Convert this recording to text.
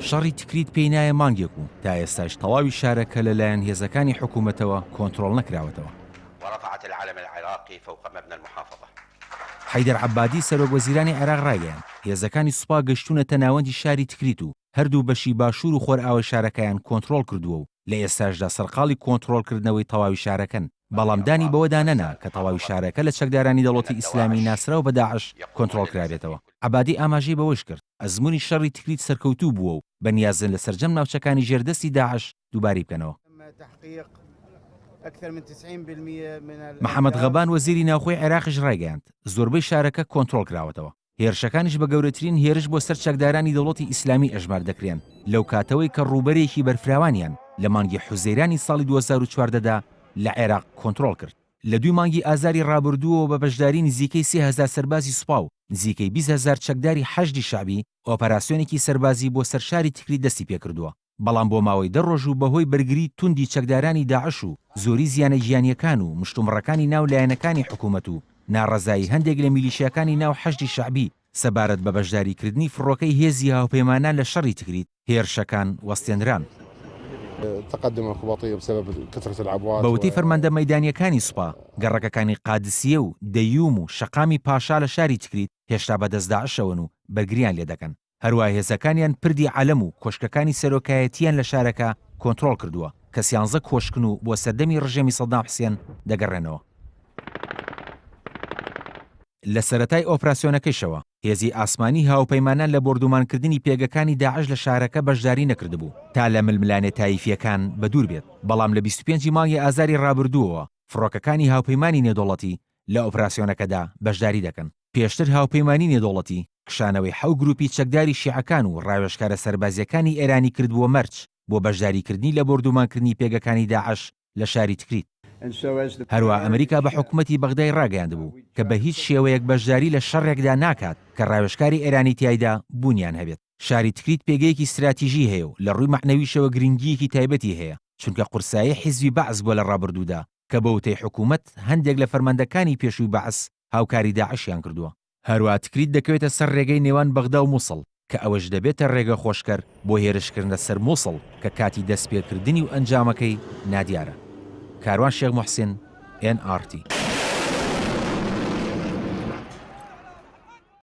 شەڕی تکریت پێی نایە مانگێک و تا ئێستاش تەواوی شارەکە لەلایەن هێزەکانی حکوومەتەوە کۆنتڕۆڵ نەکراوەتەوە. ورفعت العلم العراقي فوق مبنى المحافظة. حەیدەر عەبادی سەرۆکوەزیرانی عێراق ڕایگەیاند هێزەکانی سوپا گەشتونەتە ناوەندی شاری تکریت و هەردوو بەشی باشوور و خۆرئاوە شارەکەیان کۆنتڕۆڵ کردووە و لە ئێستاشدا سەرقاڵی کۆنتڕۆڵکردنەوەی تەواوی شارەکەن، بەڵام دانی بەوەدا نەنا کە تەواوی شارەکە لە چەکدارانی دەوڵەتی ئیسلامی ناسراو بە داعش کۆنتڕۆڵ کرابێتەوە. عەبادی ئاماژەی بەوەش کرد ئەزموونی شەڕی تکریت سەرکەوتوو بووە و بەنیازن لە سەرجەم ناوچەکانی ژێردەستی داعش دووباری بکەنەوە. محەممەد غەبان وەزیری ناوخۆی عێراقیش ڕایگەیاند زۆربەی شارەکە کۆنتڕۆڵ کراوەتەوە. هێرشەکانیش بە گەورەترین هێرش بۆ سەر چەکدارانی دەوڵەتی ئیسلامی ئەژمار دەکرێن لەو کاتەوەی کە ڕووبەرێکی بەرفراوانیان لە مانگی حوزەیرانی ساڵی 2014دا لە عێراق کۆنتڕۆڵ کرد. لە دوی مانگی ئازاری ڕابردووەوە بە بەشداری نزیکەی 30,000 سەربازی سوپا و نزیکەی 20,000 چەکداری حەشدی شعبی ئۆپەراسیۆنێکی سەربازی بۆ سەرشاری تکری دەستی پێکردووە. بەڵام بۆ ماوەی 10 ڕۆژ و بەهۆی بەرگری توندی چەکدارانی داعش و زۆری زیانە ژیانیەکان و مشتومڕەکانی ناو لایەنەکانی حکوومەت و ناڕەزایی هەندێک لە میلیشیاکانی ناو حەشدی شعبی سەبارەت بە بەشداریکردنی فڕۆکەی هێزی هاوپەیمانان لە شەڕی تکریت هێرشەکان وەستێنران. تقدم الخباطية بسبب كثرة العبوات. بەوتەی فەرماندە مەیدانیەکانی سوپا گەڕەکەکانی قادسیە و دەیوم و شەقامی پاشا لە شاری تکریت هێشتا بەدەست داعشەون و بەرگریان لێ دەکەن. هەروە هێزەکانیان پردی عەلەم و کۆشکەکانی سەرۆکایەتیان لە شارەکە کۆنتڕۆڵ کردووە کە 13 کۆشکن و بۆ سەردەمی ڕژێمی سەدام حوسێن دەگەڕێنەوە. لە سەرەتای ئۆپراسیۆنەکەیشەوە هێزی ئاسمانی هاوپەیمانان لە بردومانکردنی پێگەکانی داعش لە شارەکە بەشداری نەکردبوو تا لە ململانێ تایفیەکان بەدوور بێت. بەڵام لە 25 مانگی ئازاری ڕابردووەوە فڕۆکەکانی هاوپەیمانی نێودەوڵەتی لە ئۆپراسیۆنەکەدا بەشداری دەکەن. پێشتر هاوپەیمانی نێودەوڵەتی کشانەوەی 7 گروپی چەکداری شیعەکان و ڕاوێژکارە سەربازیەکانی ئێرانی کردبووە مەرج بۆ بەشداریکردنی لە بردومانکردنی پێگەکانی داعش لە شاری تکریت. هەروە ئەمریکا بە حکوومەتی بەغدای ڕاگەیاندبوو کە بە هیچ شێوەیەک بەشداری لە شەڕێکدا ناکات کە ڕاوێژکاری ئێرانی تیایدا بوونیان هەبێت. شاری تکریت پێگەیەکی استراتیژی هەیە و لە ڕووی مەعنەویشەوە گرنگیەکی تایبەتی هەیە چونکە قورسایی حیزبی بەعس بۆ لە ڕابردوودا کە بە وتەی حکوومەت هەندێک لە فەرماندەکانی پێشووی بەعس هاوکاری داعشیان کردووە. هەروە تکریت دەکەوێتە سەر ڕێگەی نێوان بەغدا و مووسڵ کە ئەوەش دەبێتە ڕێگە خۆشکەر بۆ هێرشکردنە سەر مووسڵ کە کاتی دەستپێکردنی و ئەنجامەکەی نادیارە. کاروان شێخ موحسین NRT